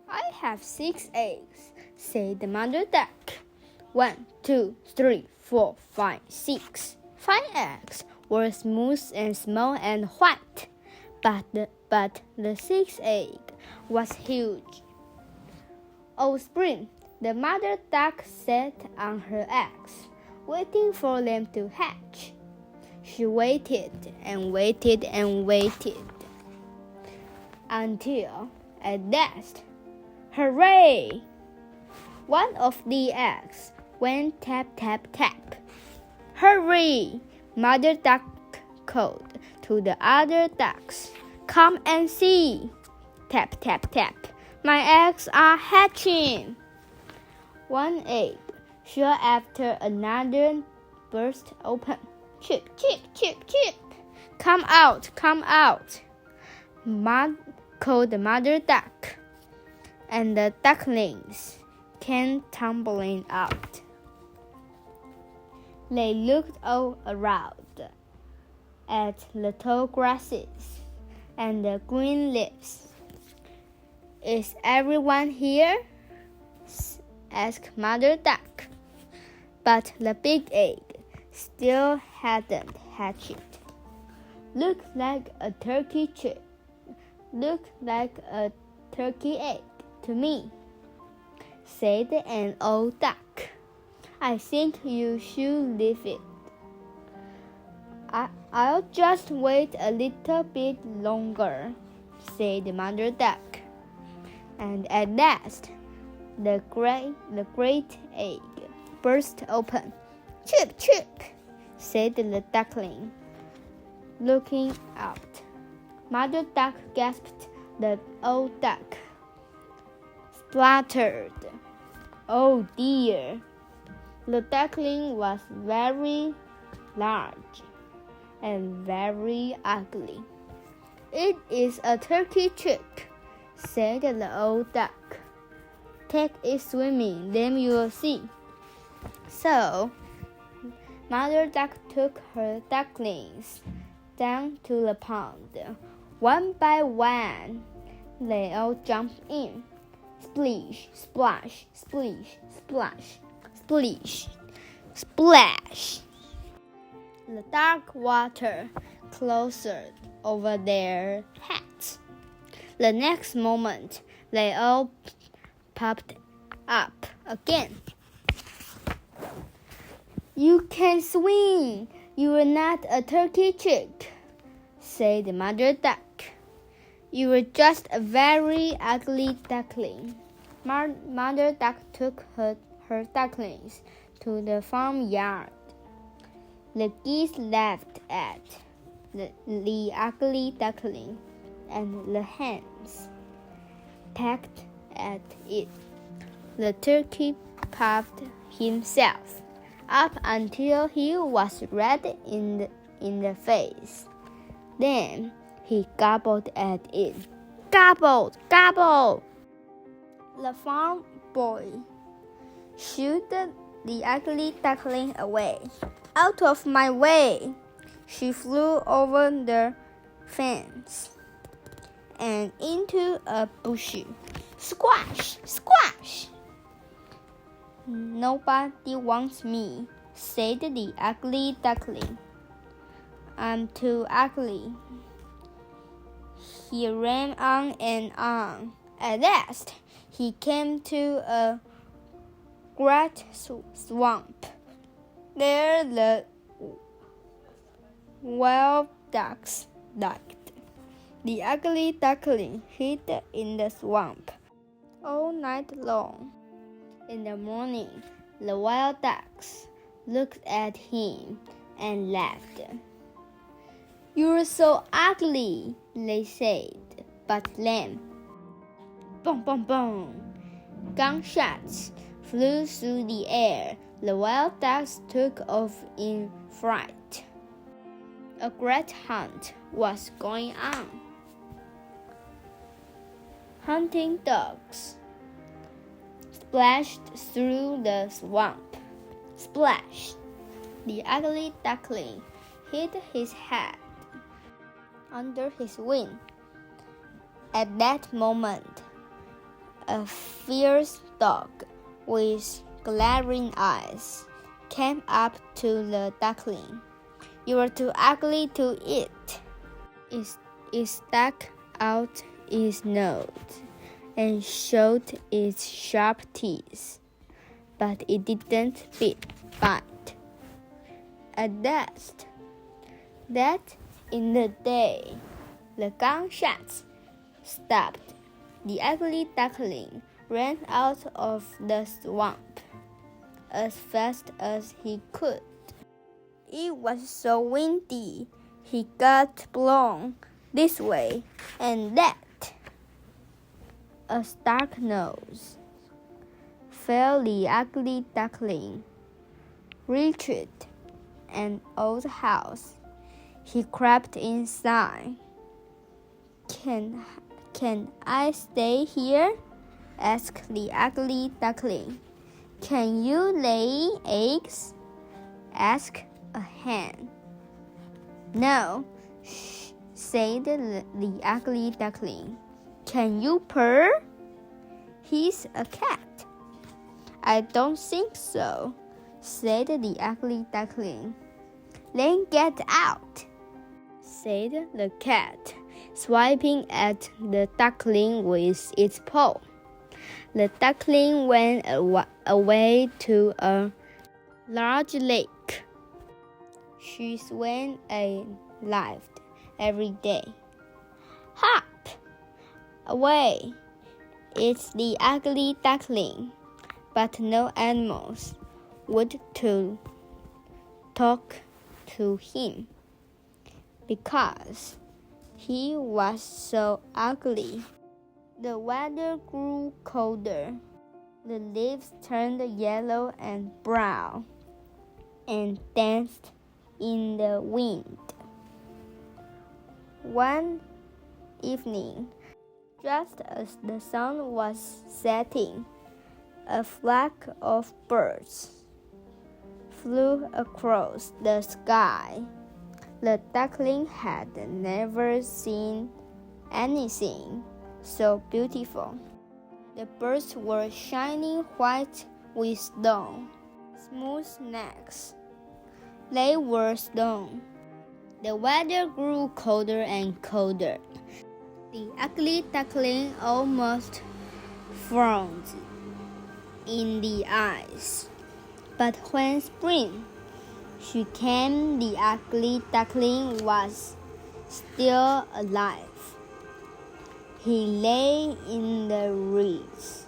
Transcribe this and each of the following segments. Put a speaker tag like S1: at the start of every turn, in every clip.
S1: I have 6 eggs, said the mother duck. 1, 2, 3, 4, 5, 6. 5 eggs were smooth and small and white, but the 6th egg was huge. All spring, the mother duck sat on her eggs, waiting for them to hatch. She waited and waited and waited until, at last, hooray! One of the eggs went tap, tap, tap. Hurry! Mother duck called to the other ducks. Come and see! Tap, tap, tap. My eggs are hatching. One egg, sure after another, burst open. Chip, chip, chip, chip. Come out, come out. Called the mother duck, and the ducklings came tumbling out. They looked all around at the tall grasses and the green leaves. Is everyone here? Asked Mother Duck. But the big egg still hadn't hatched. Looked like a turkey chick. Looked like a turkey egg to me, said an old duck. I think you should leave it. I'll just wait a little bit longer, said the mother duck. And at last, the great egg burst open. Chip, chip, said the duckling, looking out. Mother duck gasped. The old duck spluttered. Oh dear! The duckling was very large and very ugly. It is a turkey chick, said the old duck. Take it swimming, then you will see. So, Mother Duck took her ducklings down to the pond. One by one, they all jumped in. Splish, splash, splish, splash, splish, splash. The dark water closed over their heads. The next moment, they all popped up again. You can swim. You are not a turkey chick, said the mother duck. You are just a very ugly duckling. Mother duck took her ducklings to the farmyard. The geese laughed at the ugly duckling, and the hens pecked at it. The turkey puffed himself up until he was red in the face. Then he gobbled at it. Gobble, gobble! The farm boy shooed the ugly duckling away. Out of my way! She flew over the fence and into a bush. Squash! Squash! Nobody wants me, said the ugly duckling. I'm too ugly. He ran on and on. At last, he came to a great swamp. There the wild ducks lived. The ugly duckling hid in the swamp all night long. In the morning, the wild ducks looked at him and laughed. You're so ugly, they said, but then, boom, boom, boom, gunshots flew through the air. The wild ducks took off in fright. A great hunt was going on. Hunting dogs splashed through the swamp. Splash! The ugly duckling hid his head under his wing. At that moment, A fierce dog with glaring eyes came up to the duckling. "You are too ugly to eat." It stuck out its nose and showed its sharp teeth, but it didn't bite. At last, that in the day, the gunshots stopped. The ugly duckling ran out of the swamp as fast as he could. It was so windy, he got blown this way and that. A stark nose fell the ugly duckling. Reached an old house. He crept inside. Can I stay here?" asked the ugly duckling. "Can you lay eggs?" asked a hen. "No," said the ugly duckling. "Can you purr?" "He's a cat." "I don't think so," said the ugly duckling. "Then get out," said the cat, swiping at the duckling with its paw. The duckling went away to a large lake. She swam and laughed every day. "Hop away, it's the ugly duckling." But no animals would talk to him because he was so ugly. The weather grew colder. The leaves turned yellow and brown and danced in the wind. One evening, just as the sun was setting, a flock of birds flew across the sky. The duckling had never seen anything so beautiful. The birds were shining white with long, smooth necks. They were stone. The weather grew colder and colder. The ugly duckling almost frowned in the eyes. But when spring came, the ugly duckling was still alive. He lay in the reeds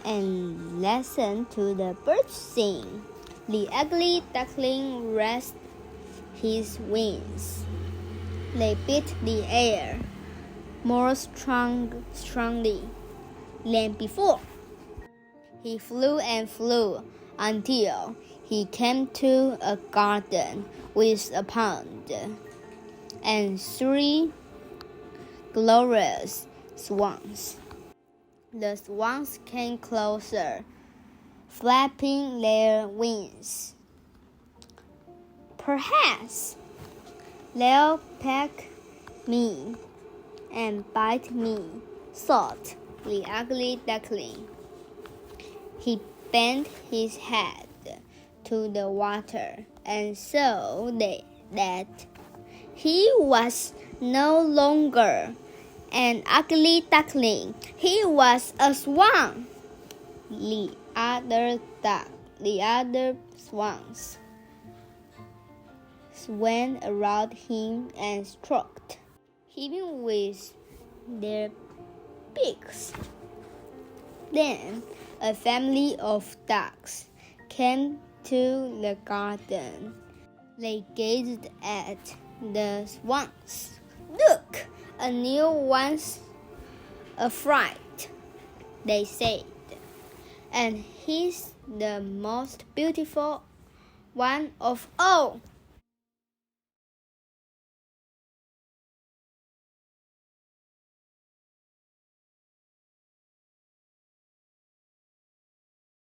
S1: and listened to the birds sing. The ugly duckling rested his wings. They beat the air more strongly than before. He flew and flew until he came to a garden with a pond and 3 glorious swans. The swans came closer, flapping their wings. "Perhaps they'll peck me and bite me," thought the ugly duckling. He bent his head to the water and saw that he was no longer an ugly duckling. He was a swan. The other swans swam around him and stroked him with their beaks. Then a family of ducks came to the garden. They gazed at the swans. "Look, a new one's a fright," they said, "and he's the most beautiful one of all."